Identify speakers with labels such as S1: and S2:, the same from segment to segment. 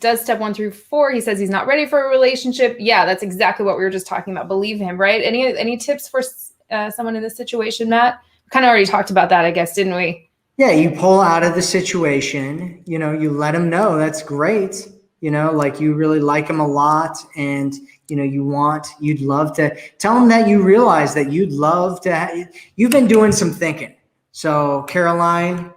S1: does step 1 through 4. He says he's not ready for a relationship. Yeah, that's exactly what we were just talking about. Believe him, right? Any tips for someone in this situation, Matt? Kind of already talked about that, I guess, didn't we?
S2: Yeah, you pull out of the situation, you know, you let him know that's great, you know, like you really like him a lot, and you know, you'd love to tell him that you realize that you'd love to, you've been doing some thinking. So Caroline,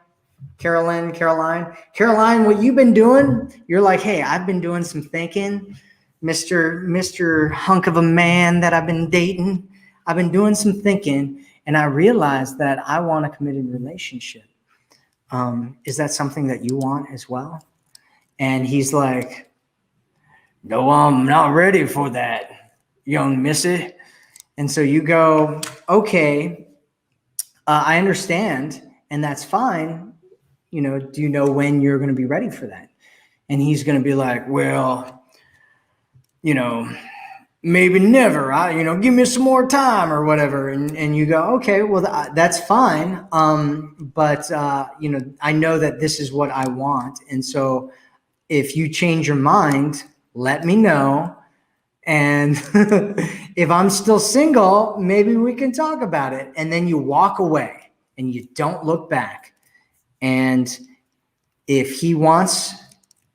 S2: what you've been doing, you're like, hey, I've been doing some thinking, Mr. hunk of a man that I've been dating. I've been doing some thinking, and I realized that I want a committed relationship. Is that something that you want as well? And he's like, no, I'm not ready for that, young missy. And so you go, okay, I understand, and that's fine. You know, do you know when you're going to be ready for that? And he's going to be like, well, you know, maybe never. Give me some more time or whatever. And you go, okay, well, that's fine. But I know that this is what I want. And so if you change your mind, let me know. And if I'm still single, maybe we can talk about it. And then you walk away and you don't look back. And if he wants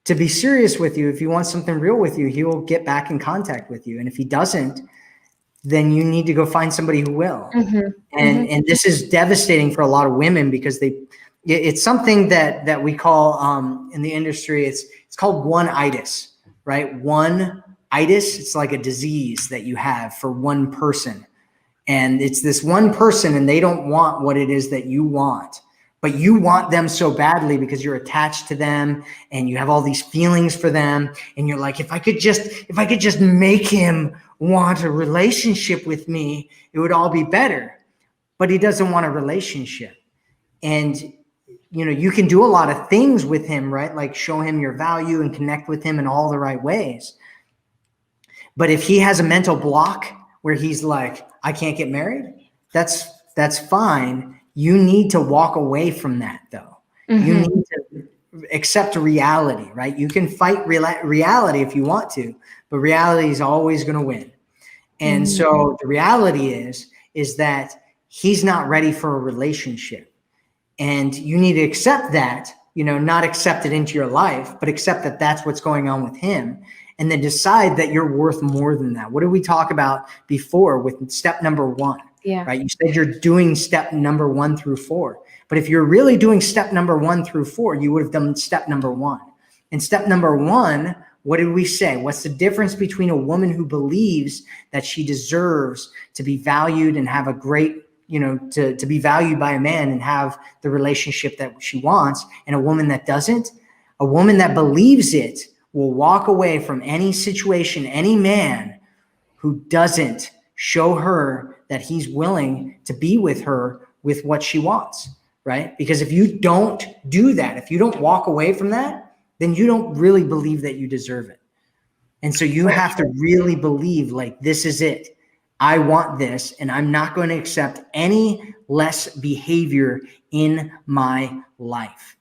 S2: to be serious with you, if he wants something real with you, he will get back in contact with you. And if he doesn't, then you need to go find somebody who will. And this is devastating for a lot of women, because it's something that we call in the industry, it's called one-itis, right? One-itis, it's like a disease that you have for one person. And it's this one person, and they don't want what it is that you want. But you want them so badly because you're attached to them and you have all these feelings for them. And you're like, if I could just make him want a relationship with me, it would all be better. But he doesn't want a relationship. And, you know, you can do a lot of things with him, right? Like show him your value and connect with him in all the right ways. But if he has a mental block where he's like, I can't get married, that's fine. You need to walk away from that, though. You need to accept reality, right? You can fight reality if you want to, but reality is always going to win. And so the reality is that he's not ready for a relationship. And you need to accept that, you know, not accept it into your life, but accept that that's what's going on with him. And then decide that you're worth more than that. What did we talk about before with step number 1?
S1: Yeah.
S2: Right. You said you're doing step number 1 through 4. But if you're really doing step number 1 through 4, you would have done step number 1. And step number 1, what did we say? What's the difference between a woman who believes that she deserves to be valued and have a great, you know, to be valued by a man and have the relationship that she wants, and a woman that doesn't? A woman that believes it will walk away from any situation, any man who doesn't show her that he's willing to be with her with what she wants, right? Because if you don't do that, if you don't walk away from that, then you don't really believe that you deserve it. And so you have to really believe, like, this is it. I want this, and I'm not going to accept any less behavior in my life.